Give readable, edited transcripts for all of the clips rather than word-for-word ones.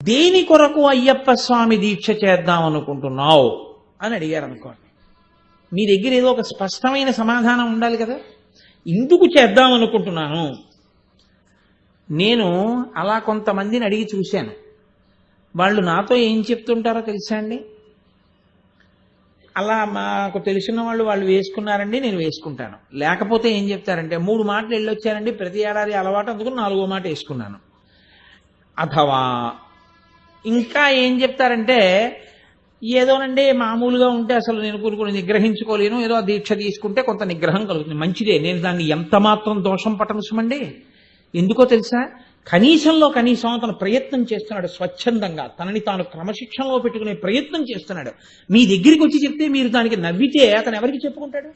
దేని కొరకు అయ్యప్ప స్వామి దీక్ష చేద్దాం అనుకుంటున్నావు అని అడిగారు అనుకోండి. మీ దగ్గర ఏదో ఒక స్పష్టమైన సమాధానం ఉండాలి కదా. ఎందుకు చేద్దాం అనుకుంటున్నాను, నేను అలా కొంతమందిని అడిగి చూశాను. వాళ్ళు నాతో ఏం చెప్తుంటారో తెలుసా అండి, అలా మాకు తెలిసిన వాళ్ళు వేసుకున్నారండి, నేను వేసుకుంటాను. లేకపోతే ఏం చెప్తారంటే 3 మాటలు వెళ్ళొచ్చారండి, ప్రతి ఏడాది అలవాటు, అందుకు 4వ మాట వేసుకున్నాను. అథవా ఇంకా ఏం చెప్తారంటే, ఏదోనండి మామూలుగా ఉంటే అసలు నేను కొన్ని నిగ్రహించుకోలేను, ఏదో దీక్ష తీసుకుంటే కొంత నిగ్రహం కలుగుతుంది, మంచిదే, నేను దాన్ని ఎంత మాత్రం దోషం పట్టనుసమండి. ఎందుకో తెలుసా, కనీసంలో కనీసం అతను ప్రయత్నం చేస్తున్నాడు, స్వచ్ఛందంగా తనని తాను క్రమశిక్షణలో పెట్టుకునే ప్రయత్నం చేస్తున్నాడు. మీ దగ్గరికి వచ్చి చెప్తే మీరు దానికి నవ్వితే అతను ఎవరికి చెప్పుకుంటాడు?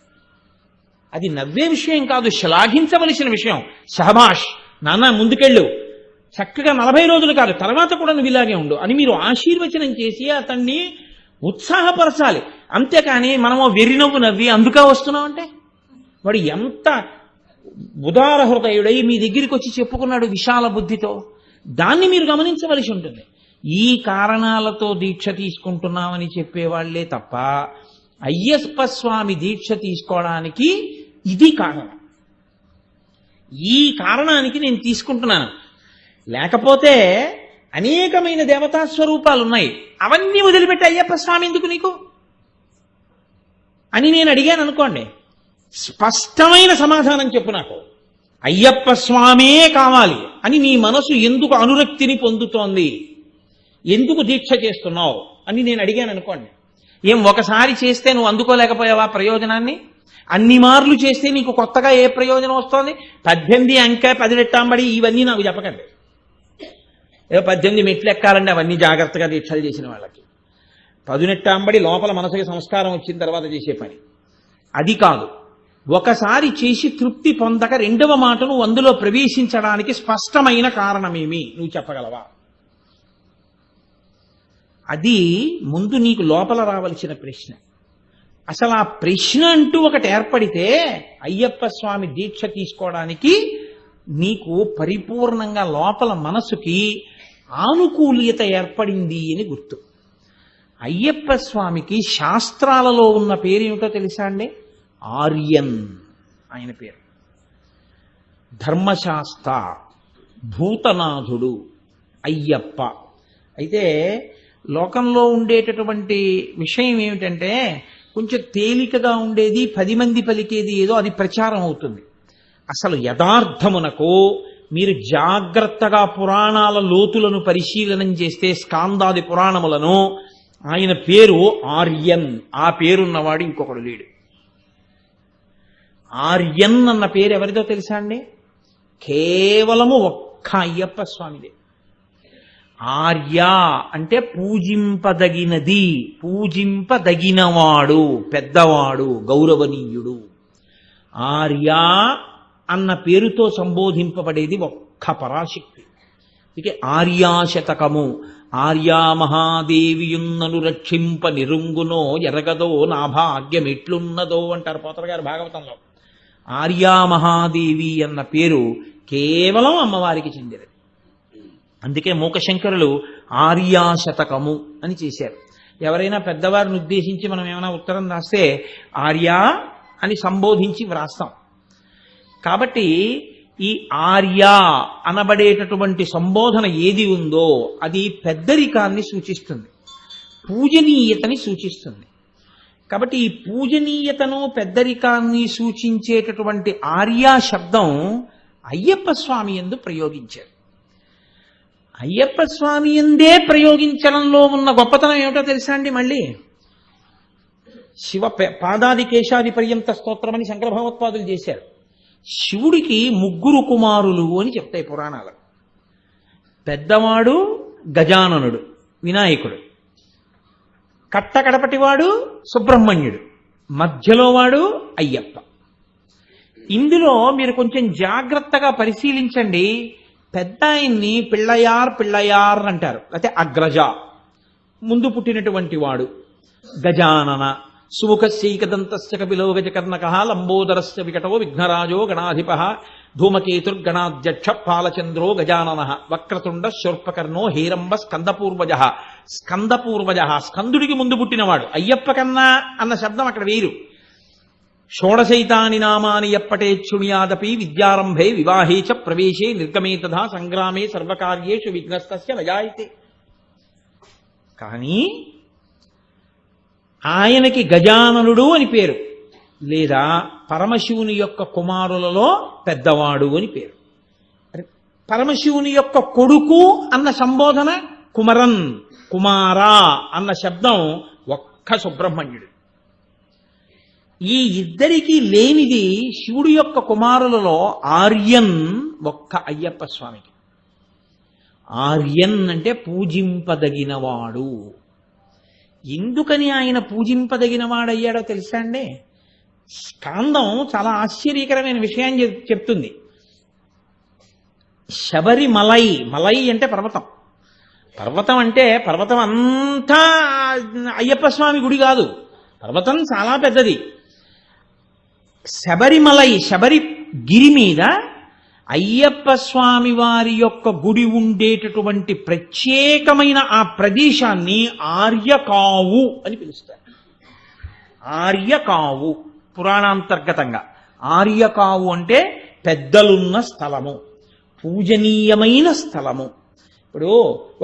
అది నవ్వే విషయం కాదు, శ్లాఘించవలసిన విషయం. శహబాష్ నాన్న, ముందుకెళ్ళు, చక్కగా 40 రోజులు కాదు, తర్వాత కూడా నువ్వు ఇలాగే ఉండు అని మీరు ఆశీర్వచనం చేసి అతన్ని ఉత్సాహపరచాలి. అంతేకాని మనము వెర్రినవ్వు నవ్వి అందుకే వస్తున్నాం అంటే, వాడు ఎంత ఉదార హృదయుడై మీ దగ్గరికి వచ్చి చెప్పుకున్నాడు విశాల బుద్ధితో, దాన్ని మీరు గమనించవలసి ఉంటుంది. ఈ కారణాలతో దీక్ష తీసుకుంటున్నామని చెప్పేవాళ్లే తప్ప అయ్యప్ప స్వామి దీక్ష తీసుకోవడానికి ఇది కారణం, ఈ కారణానికి నేను తీసుకుంటున్నాను. లేకపోతే అనేకమైన దేవతా స్వరూపాలు ఉన్నాయి, అవన్నీ వదిలిపెట్టి అయ్యప్ప స్వామి ఎందుకు నీకు అని నేను అడిగాను అనుకోండి, స్పష్టమైన సమాధానం చెప్పు నాకు. అయ్యప్ప స్వామే కావాలి అని నీ మనసు ఎందుకు అనురక్తిని పొందుతోంది, ఎందుకు దీక్ష చేస్తున్నావు అని నేను అడిగాను అనుకోండి. ఏం ఒకసారి చేస్తే నువ్వు అందుకోలేకపోయావా ప్రయోజనాన్ని? అన్ని మార్లు చేస్తే నీకు కొత్తగా ఏ ప్రయోజనం వస్తోంది? 18 అంకె 10 రెట్టాంబడి ఇవన్నీ నాకు చెప్పకండి. ఏదో 18 మెట్లు ఎక్కాలండి, అవన్నీ జాగ్రత్తగా దీక్షలు చేసిన వాళ్ళకి. 10 నెట్టాంబడి లోపల మనసుకి సంస్కారం వచ్చిన తర్వాత చేసే పని అది కాదు. ఒకసారి చేసి తృప్తి పొందక 2వ మాట నువ్వు అందులో ప్రవేశించడానికి స్పష్టమైన కారణమేమి నువ్వు చెప్పగలవా? అది ముందు నీకు లోపల రావలసిన ప్రశ్న. అసలు ఆ ప్రశ్న అంటూ ఒకటి ఏర్పడితే అయ్యప్ప స్వామి దీక్ష తీసుకోవడానికి నీకు పరిపూర్ణంగా లోపల మనసుకి ఆనుకూల్యత ఏర్పడింది అని గుర్తు. అయ్యప్ప స్వామికి శాస్త్రాలలో ఉన్న పేరు ఏమిటో తెలుసా అండి? ఆర్యన్ ఆయన పేరు. ధర్మశాస్త్ర, భూతనాథుడు అయ్యప్ప. అయితే లోకంలో ఉండేటటువంటి విషయం ఏమిటంటే, కొంచెం తేలికగా ఉండేది 10 మంది పలికేది ఏదో అది ప్రచారం అవుతుంది. అసలు యథార్థమునకు మీరు జాగ్రత్తగా పురాణాల లోతులను పరిశీలనం చేస్తే, స్కాందాది పురాణములను, ఆయన పేరు ఆర్యన్. ఆ పేరున్నవాడు ఇంకొకడు లేడు. ఆర్యన్ అన్న పేరు ఎవరిదో తెలుసా అండి? కేవలము ఒక్క అయ్యప్ప స్వామిదే. ఆర్య అంటే పూజింపదగినది, పూజింపదగినవాడు, పెద్దవాడు, గౌరవనీయుడు. ఆర్య అన్న పేరుతో సంబోధింపబడేది ఒక్క పరాశక్తి. ఇక ఆర్యాశతకము, ఆర్యా మహాదేవియున్నను రక్షింప నిరుంగునో ఎరగదో నా భాగ్యం ఎట్లున్నదో అంటారు పోతన గారు భాగవతంలో. ఆర్యా మహాదేవి అన్న పేరు కేవలం అమ్మవారికి చెందినది. అందుకే మూకశంకరులు ఆర్యాశతకము అని చేశారు. ఎవరైనా పెద్దవారిని ఉద్దేశించి మనం ఏమైనా ఉత్తరం రాస్తే ఆర్యా అని సంబోధించి వ్రాస్తాం. కాబట్టి ఈ ఆర్య అనబడేటటువంటి సంబోధన ఏది ఉందో అది పెద్దరికాన్ని సూచిస్తుంది, పూజనీయతని సూచిస్తుంది. కాబట్టి ఈ పూజనీయతను పెద్దరికాన్ని సూచించేటటువంటి ఆర్య శబ్దం అయ్యప్ప స్వామి యందు ప్రయోగించారు. అయ్యప్ప స్వామి యందే ప్రయోగించడంలో ఉన్న గొప్పతనం ఏమిటో తెలుసా అండి? మళ్ళీ శివ పాదాది కేశాది పర్యంత స్తోత్రం అని శంకర భగవత్పాదులు చేశారు. శివుడికి 3 కుమారులు అని చెప్తాయి పురాణాలు. పెద్దవాడు గజాననుడు వినాయకుడు, కట్టకడపటివాడు సుబ్రహ్మణ్యుడు, మధ్యలో వాడు అయ్యప్ప. ఇందులో మీరు కొంచెం జాగ్రత్తగా పరిశీలించండి. పెద్ద ఆయన్ని పిళ్ళయార్ అంటారు, లేకపోతే అగ్రజ, ముందు పుట్టినటువంటి వాడు. గజానన, సుముఖస్యైకదంతస్య కపిలో గజకర్ణకః లంబోదరస్య వికటో విఘ్నరాజో గణాధిపః ధూమకేతుర్గణాధ్యక్ష పాలచంద్రో గజాననః వక్రతుండ శూర్పకర్ణో హేరంబ స్కందపూర్వజః స్కందుడికి ముందు పుట్టినవాడు. అయ్యప్ప కన్నా అన్న శబ్దం అక్కడ వేరు. షోడశైతాని నామాని ఎప్పటేచ్చుణ్యాదపి విద్యారంభే వివాహే చ ప్రవేశే నిర్గమే తథా సంగ్రామే సర్వకార్యేషు విఘ్నస్తస్య నజాయతే. కానీ ఆయనకి గజాననుడు అని పేరు, లేదా పరమశివుని యొక్క కుమారులలో పెద్దవాడు అని పేరు. పరమశివుని యొక్క కొడుకు అన్న సంబోధన కుమరన్, కుమారా అన్న శబ్దం ఒక్క సుబ్రహ్మణ్యుడు. ఈ ఇద్దరికీ లేనిది శివుడి యొక్క కుమారులలో ఆర్యన్ ఒక్క అయ్యప్ప స్వామికి. ఆర్యన్ అంటే పూజింపదగినవాడు. ఎందుకని ఆయన పూజింపదగినవాడయ్యాడో తెలుసా అండి? స్కాందం చాలా ఆశ్చర్యకరమైన విషయాన్ని చెప్తుంది. శబరిమలై, మలై అంటే పర్వతం. పర్వతం అంటే పర్వతం అంతా అయ్యప్ప స్వామి గుడి కాదు, పర్వతం చాలా పెద్దది. శబరిమలై, శబరి గిరి మీద అయ్యప్ప స్వామి వారి యొక్క గుడి ఉండేటటువంటి ప్రత్యేకమైన ఆ ప్రదేశాన్ని ఆర్యకావు అని పిలుస్తారు. ఆర్యకావు పురాణాంతర్గతంగా ఆర్యకావు అంటే పెద్దలున్న స్థలము, పూజనీయమైన స్థలము. ఇప్పుడు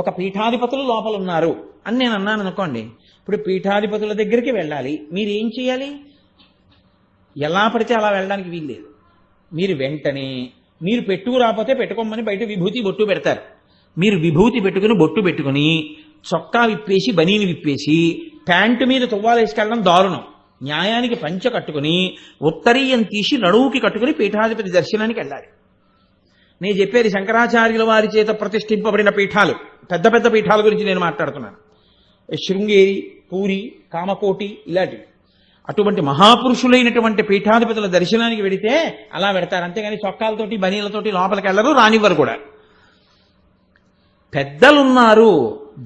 ఒక పీఠాధిపతులు లోపల ఉన్నారు అని నేను అన్నాను అనుకోండి. ఇప్పుడు పీఠాధిపతుల దగ్గరికి వెళ్ళాలి, మీరు ఏం చేయాలి? ఎలా పడితే అలా వెళ్ళడానికి వీల్లేదు. మీరు వెంటనే మీరు పెట్టుకు రాకపోతే పెట్టుకోమని బయట విభూతి బొట్టు పెడతారు. మీరు విభూతి పెట్టుకుని బొట్టు పెట్టుకుని చొక్కా విప్పేసి బనీని విప్పేసి ప్యాంటు మీద తువ్వాలు వేసుకెళ్ళడం దారుణం. న్యాయానికి పంచ కట్టుకుని ఉత్తరీయం తీసి నడువుకి కట్టుకుని పీఠాధిపతి దర్శనానికి వెళ్ళాలి. నేను చెప్పేది శంకరాచార్యుల వారి చేత ప్రతిష్ఠింపబడిన పీఠాలు, పెద్ద పెద్ద పీఠాల గురించి నేను మాట్లాడుతున్నాను. శృంగేరి, పూరి, కామకోటి ఇలాంటివి. అటువంటి మహాపురుషులైనటువంటి పీఠాధిపతుల దర్శనానికి వెడితే అలా పెడతారు. అంతేగాని చొక్కాలతోటి బనీలతోటి లోపలికి వెళ్ళరు, రానివ్వరు కూడా. పెద్దలున్నారు,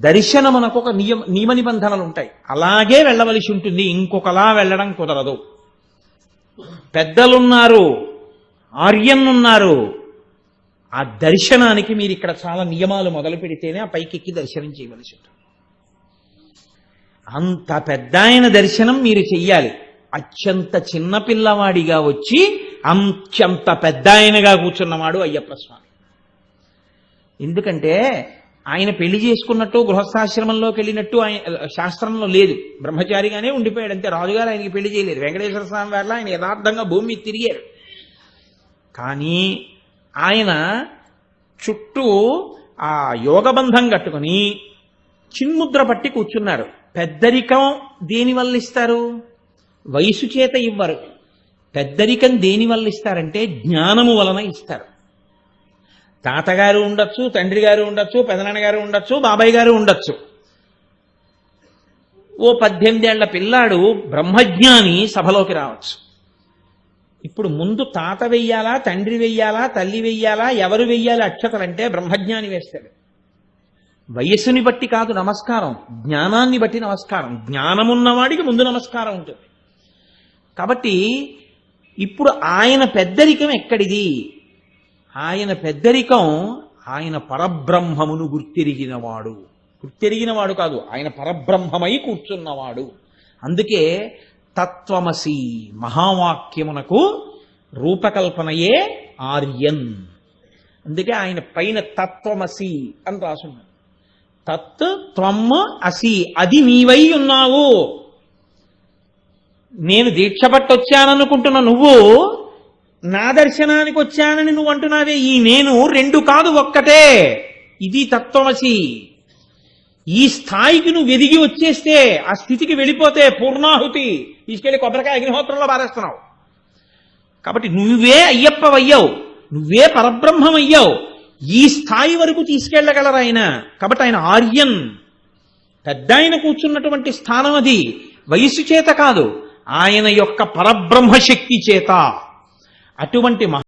దర్శనమునకు ఒక నియమ నిబంధనలు ఉంటాయి, అలాగే వెళ్ళవలసి ఉంటుంది, ఇంకొకలా వెళ్ళడం కుదరదు. పెద్దలున్నారు, ఆర్యన్నున్నారు, ఆ దర్శనానికి మీరు ఇక్కడ చాలా నియమాలు మొదలు పెడితేనే ఆ పైకెక్కి దర్శనం చేయవలసి ఉంటుంది. అంత పెద్ద ఆయన దర్శనం మీరు చెయ్యాలి. అత్యంత చిన్నపిల్లవాడిగా వచ్చి అంత్యంత పెద్ద ఆయనగా కూర్చున్నవాడు అయ్యప్ప స్వామి. ఎందుకంటే ఆయన పెళ్లి చేసుకున్నట్టు గృహస్థాశ్రమంలోకి వెళ్ళినట్టు ఆయన శాస్త్రంలో లేదు. బ్రహ్మచారిగానే ఉండిపోయాడు అంతే. రాజుగారు ఆయనకి పెళ్లి చేయలేదు. వెంకటేశ్వర స్వామి వారిలో ఆయన యథార్థంగా భూమి మీద తిరిగారు. కానీ ఆయన చుట్టూ ఆ యోగబంధం కట్టుకుని చిన్ముద్ర పట్టి కూర్చున్నారు. పెద్దరికం దేనివల్ల ఇస్తారు? వయసు చేత ఇవ్వరు. పెద్దరికం దేనివల్ల ఇస్తారంటే జ్ఞానము వలన ఇస్తారు. తాతగారు ఉండొచ్చు, తండ్రి గారు ఉండొచ్చు, పెదనాన్నగారు ఉండొచ్చు, బాబాయ్ గారు ఉండొచ్చు. ఓ 18 ఏళ్ల పిల్లాడు బ్రహ్మజ్ఞాని సభలోకి రావచ్చు. ఇప్పుడు ముందు తాత వెయ్యాలా, తండ్రి వెయ్యాలా, తల్లి వెయ్యాలా, ఎవరు వెయ్యాలి అక్షతలంటే బ్రహ్మజ్ఞాని వేస్తాడు. వయస్సుని బట్టి కాదు నమస్కారం, జ్ఞానాన్ని బట్టి నమస్కారం. జ్ఞానమున్నవాడికి ముందు నమస్కారం ఉంటుంది. కాబట్టి ఇప్పుడు ఆయన పెద్దరికం ఎక్కడిది? ఆయన పెద్దరికం ఆయన పరబ్రహ్మమును గుర్తెరిగినవాడు. గుర్తెరిగినవాడు కాదు, ఆయన పరబ్రహ్మమై కూర్చున్నవాడు. అందుకే తత్వమసి మహావాక్యమునకు రూపకల్పనయే ఆర్యన్. అందుకే ఆయన పైన తత్వమసి అని రాసున్నాడు. తత్ త్వం అసి, అది నీవై ఉన్నావు. నేను దీక్ష పట్టొచ్చాననుకుంటున్న నువ్వు నా దర్శనానికి వచ్చానని నువ్వు అంటున్నావే, ఈ నేను రెండు కాదు ఒక్కటే. ఇది తత్వమసి. ఈ స్థాయికి నువ్వు ఎదిగి వచ్చేస్తే, ఆ స్థితికి వెళ్ళిపోతే పూర్ణాహుతి తీసుకెళ్లి కొబ్బరికాయ అగ్నిహోత్రంలో పారేస్తున్నావు. కాబట్టి నువ్వే అయ్యప్పవయ్యావు, నువ్వే పరబ్రహ్మమయ్యావు. ఈ స్థాయి వరకు తీసుకెళ్లగలరు ఆయన. కాబట్టి ఆయన ఆర్యన్, పెద్ద ఆయన కూర్చున్నటువంటి స్థానం అది. వయస్సు చేత కాదు, ఆయన యొక్క పరబ్రహ్మశక్తి చేత. అటువంటి